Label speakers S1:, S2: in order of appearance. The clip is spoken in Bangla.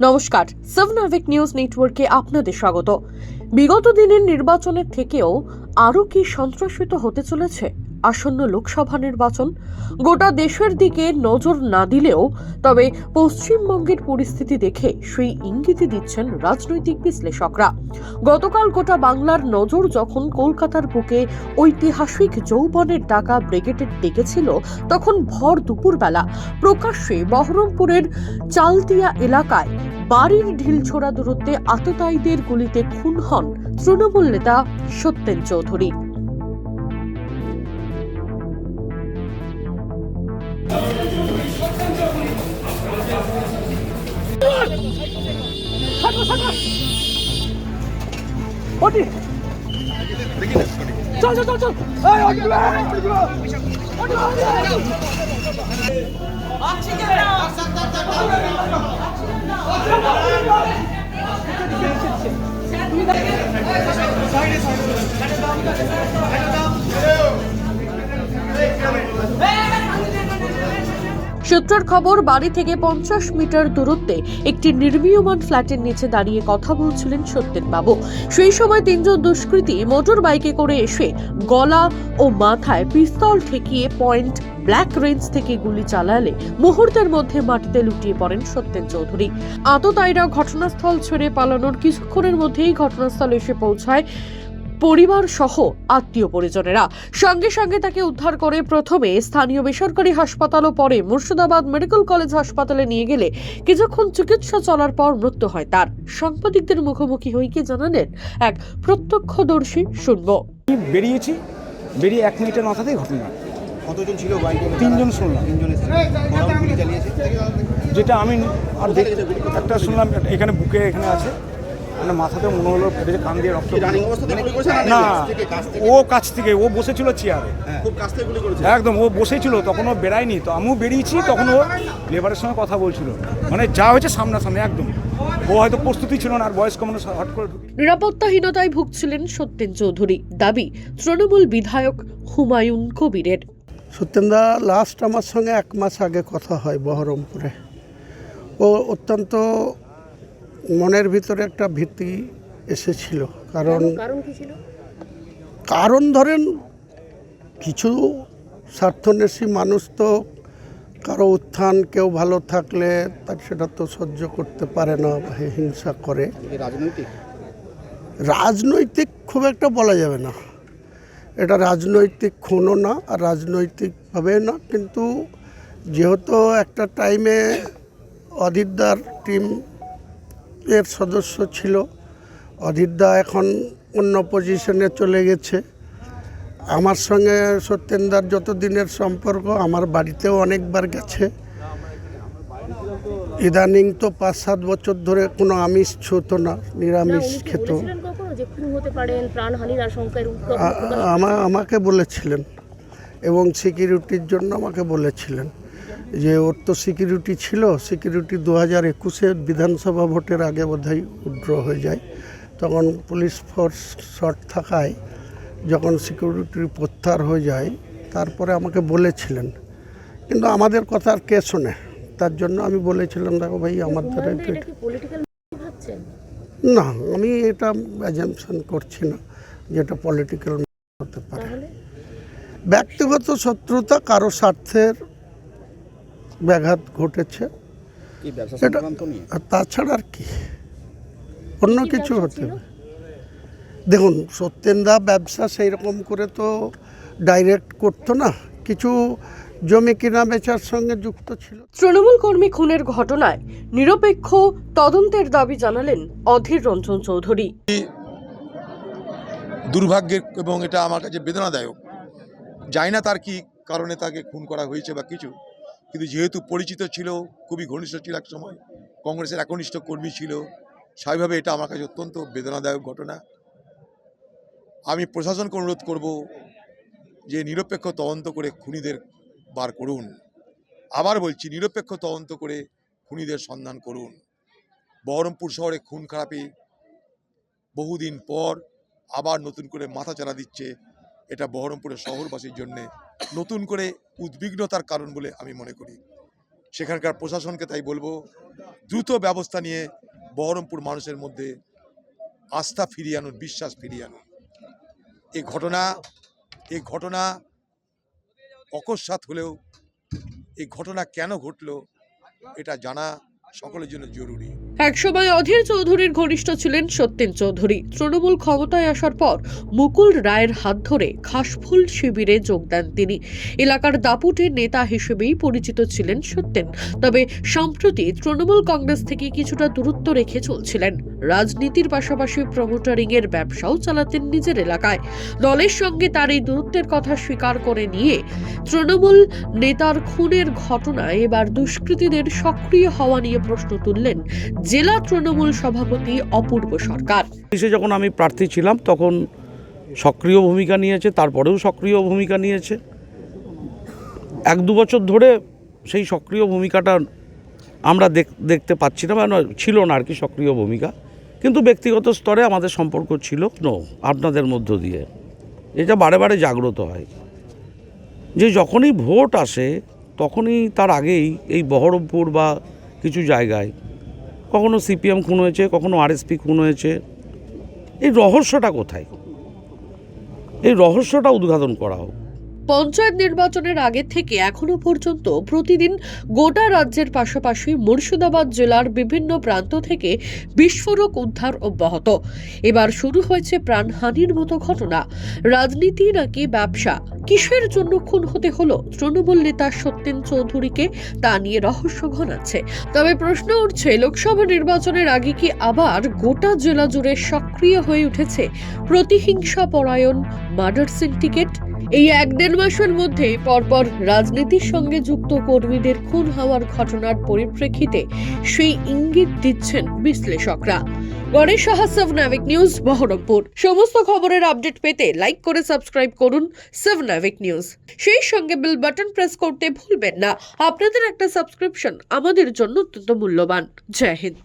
S1: নমস্কার, সেভেন নিউজ নেটওয়ার্কে আপনাদের স্বাগত। বিগত দিনের নির্বাচনের থেকেও আরও কি সন্ত্রাসিত হতে চলেছে আসন্ন লোকসভা নির্বাচন? গোটা দেশের দিকে নজর না দিলেও তবে পশ্চিমবঙ্গের পরিস্থিতি দেখে সেই ইঙ্গিতই দিচ্ছেন রাজনৈতিক বিশ্লেষকরা। গতকাল গোটা বাংলার নজর যখন কলকাতার বুকে ঐতিহাসিক যৌবনের ডাকা ব্রিগেডের ডেকেছিল, তখন ভর দুপুরবেলা প্রকাশ্যে বহরমপুরের চালতিয়া এলাকায় বাড়ির ঢিলছোড়া দূরত্বে আততায়ীদের গুলিতে খুন হন তৃণমূল নেতা সত্যেন চৌধুরী। সূত্রের খবর, বাড়ি থেকে 50 মিটার দূরত্বে একটি নির্মীয়মান ফ্ল্যাটের নিচে দাঁড়িয়ে কথা বলছিলেন সত্যেন বাবু। সেই সময় তিনজন দুষ্কৃতী মোটর বাইকে করে এসে গলা ও মাথায় পিস্তল ঠেকিয়ে পয়েন্ট ব্ল্যাক রেঞ্জ থেকে গুলি চালালে মুহূর্তের মধ্যে মাটিতে লুটিয়ে পড়েন সত্যেন চৌধুরী। আততায়ীরা ঘটনাস্থল ছেড়ে পালানোর কিছুক্ষণের মধ্যেই ঘটনাস্থলে এসে পৌঁছায় পরিবার সহ আত্মীয় পরিজনেরা। সঙ্গে সঙ্গে তাকে উদ্ধার করে প্রথমে স্থানীয় বেসরকারি হাসপাতাল ও পরে মুর্শিদাবাদ মেডিকেল কলেজ হাসপাতালে নিয়ে গেলে কিছুক্ষণ চিকিৎসা চলার পর মৃত্যু হয় তার। সাংবাদিকদের মুখোমুখি হয়ে কি জানালেন এক প্রত্যক্ষদর্শী, শুনবো।
S2: বেরিয়েছি, বেরিয়ে 1 মিনিটের মাথাতেই ঘটনা।
S3: কতজন ছিল বাইকে?
S2: 3 জন শুনলাম।
S3: 3 জন এসেছে। কতজন গুলি চালিয়েছে?
S2: যেটা আমি আর একটা শুনলাম এখানে বুকে এখানে আছে, মানে মাথাতে মনে হলো ফেটেছে, কান দিয়ে রক্ত।
S3: রানিং অবস্থাতে গুলি করেছে
S2: না, ও কাছ থেকে ও বসেছিল চেয়ারে,
S3: খুব কাছ থেকে গুলি করেছে।
S2: একদম ও বসেছিল, তখন ও বেরায়নি, তো আমিও বেরিয়েছি, তখন ও লেবারের সঙ্গে কথা বলছিল, মানে যা হয়েছে সামনাসামনি একদম। ও হয়তো প্রস্তুতি ছিল না, আর বয়স্ক মানুষ হট করে ঢুকে।
S1: নিরাপত্তাহীনতায় ভুগছিলেন সত্যেন চৌধুরী, দাবি তৃণমূল বিধায়ক হুমায়ুন কবিরের।
S4: সত্যেনদা লাস্ট আমার সঙ্গে 1 মাস আগে কথা হয় বহরমপুরে। ও অত্যন্ত মনের ভিতরে একটা ভীতি এসেছিল, কারণ ধরেন কিছু স্বার্থন্বেষী মানুষ তো কারো উত্থান, কেউ ভালো থাকলে তার সেটা তো সহ্য করতে পারে না, হিংসা করে। রাজনৈতিক খুব একটা বলা যাবে না, এটা রাজনৈতিক খুনও না আর রাজনৈতিকভাবে না, কিন্তু যেহেতু একটা টাইমে অধীরদার টিম এর সদস্য ছিল, অধীরদা এখন অন্য পজিশনে চলে গেছে। আমার সঙ্গে সত্যেনদার যত দিনের সম্পর্ক, আমার বাড়িতেও অনেকবার গেছে। ইদানিং তো 5-7 বছর ধরে কোনো আমিষ ছুঁতো না, নিরামিষ খেত। আমাকে বলেছিলেন, এবং সিকিউরিটির জন্য আমাকে বলেছিলেন যে ওর তো সিকিউরিটি ছিল, সিকিউরিটি 2021-এ বিধানসভা ভোটের আগে বোধহয় উইথড্র হয়ে যায়, তখন পুলিশ ফোর্স শর্ট থাকায় যখন সিকিউরিটি প্রত্যাহার হয়ে যায়, তারপরে আমাকে বলেছিলেন, কিন্তু আমাদের কথা আর কে শোনে, তার জন্য আমি বলেছিলাম দেখো ভাই আমার দ্বারা না, আমি এটা অ্যাজাম্পশন করছি না যে এটা পলিটিক্যাল হতে পারে। ব্যক্তিগত শত্রুতা, কারো স্বার্থের ব্যাঘাত ঘটেছে, এটা তাছাড়া আর কি অন্য কিছু হতে হবে। দেখুন, সত্যেনদা ব্যবসা সেই রকম করে তো ডাইরেক্ট করতো না, কিছু জমি কেনা বেচার সঙ্গে যুক্ত ছিল।
S1: তৃণমূল কর্মী খুনের ঘটনায় নিরপেক্ষ তদন্তের দাবি জানালেন অধীর রঞ্জন চৌধুরী।
S5: দুর্ভাগ্যের এবং এটা আমার কাছে বেদনাদায়ক। জানি না তার কি কারণে তাকে খুন করা হয়েছে বা কিছু, কিন্তু যেহেতু পরিচিত ছিল, খুবই ঘনিষ্ঠ ছিল, এক সময় কংগ্রেসের একনিষ্ঠ কর্মী ছিল, স্বাভাবিকভাবে এটা আমার কাছে অত্যন্ত বেদনাদায়ক ঘটনা। আমি প্রশাসনকে অনুরোধ করব যে নিরপেক্ষ তদন্ত করে খুনিদের বার করুন। আবার বলছি, নিরপেক্ষ তদন্ত করে খুনিদের সন্ধান করুন। বহরমপুর শহরে খুন খারাপি বহুদিন পর আবার নতুন করে মাথাচাড়া দিচ্ছে, এটা বহরমপুরের শহরবাসীর জন্য নতুন করে উদ্বিগ্নতার কারণ বলে আমি মনে করি। সেখানকার প্রশাসনকে তাই বলবো, দ্রুত ব্যবস্থা নিয়ে বহরমপুর মানুষের মধ্যে আস্থা ফিরিয়ে আনুন, বিশ্বাস ফিরিয়ে আনুন। এই ঘটনা অকস্মাৎ হলেও এই ঘটনা কেন ঘটলো এটা জানা সকলের জন্য জরুরি।
S1: একসময় অধীর চৌধুরীর ঘনিষ্ঠ ছিলেন সত্যেন চৌধুরী। তৃণমূল ক্ষমতায় আসার পর মুকুল রায়ের হাত ধরে ঘাসফুল শিবিরে যোগ দেন তিনি। এলাকার দাপুটে নেতা হিসেবেই পরিচিত ছিলেন সত্যেন, তবে সম্প্রতি তৃণমূল কংগ্রেস থেকে কিছুটা দূরত্ব রেখে চলছিলেন। রাজনীতির পাশাপাশি প্রমোটারিং এর ব্যবসাও চালাতেন নিজের এলাকায়। দলের সঙ্গে তার এই দূরত্বের কথা স্বীকার করে নিয়ে তৃণমূল নেতার খুনের ঘটনায় এবার দুষ্কৃতীদের সক্রিয় হওয়া নিয়ে প্রশ্ন তুললেন জেলা তৃণমূল সভাপতি অপূর্ব সরকার।
S6: যখন আমি প্রার্থী ছিলাম তখন সক্রিয় ভূমিকা নিয়েছে, তারপরেও সক্রিয় ভূমিকা নিয়েছে। 1-2 বছর ধরে সেই সক্রিয় ভূমিকাটা আমরা দেখতে পাচ্ছি না, মানে ছিল না আর কি সক্রিয় ভূমিকা। কিন্তু ব্যক্তিগত স্তরে আমাদের সম্পর্ক ছিল আপনাদের মধ্য দিয়ে। এটা বারে বারে জাগ্রত হয় যে যখনই ভোট আসে তখনই তার আগেই এই বহরমপুর বা কিছু জায়গায় কখনো সিপিএম খুন হয়েছে, কখনো আরএসপি খুন হয়েছে। এই রহস্যটা কোথায়? এই রহস্যটা উদ্ঘাটন করা হোক।
S1: পঞ্চায়েত নির্বাচনের আগে থেকে এখনো পর্যন্ত প্রতিদিন গোটা রাজ্যের পাশাপাশি মুর্শিদাবাদ জেলার বিভিন্ন প্রান্ত থেকে বিস্ফোরক উদ্ধার অব্যাহত। এবার শুরু হয়েছে প্রাণহানির মতো ঘটনা। রাজনীতি নাকি ব্যবসা? কিসের জন্য খুন হতে হলো তৃণমূল নেতা সত্যেন চৌধুরীকে, তা নিয়ে রহস্য ঘনাচ্ছে। তবে প্রশ্ন উঠছে, লোকসভা নির্বাচনের আগে কি আবার গোটা জেলা জুড়ে সক্রিয় হয়ে উঠেছে প্রতিহিংসা পরায়ণ মার্ডার সিন্ডিকেট? এই 1-1.5 মাসের মধ্যে পরপর রাজনীতির সঙ্গে যুক্ত কর্মীদের খুন হওয়ার ঘটনার পরিপ্রেক্ষিতে সেই ইঙ্গিত দিচ্ছেন বিশ্লেষকরা। গণেশ সাহা, 7 নাভিক নিউজ, বহরমপুর। সমস্ত খবরের আপডেট পেতে লাইক করে সাবস্ক্রাইব করুন 7 নাভিক নিউজ। সেই সঙ্গে বেল বাটন প্রেস করতে ভুলবেন না। আপনাদের একটা সাবস্ক্রিপশন আমাদের জন্য অত্যন্ত মূল্যবান। জয় হিন্দ।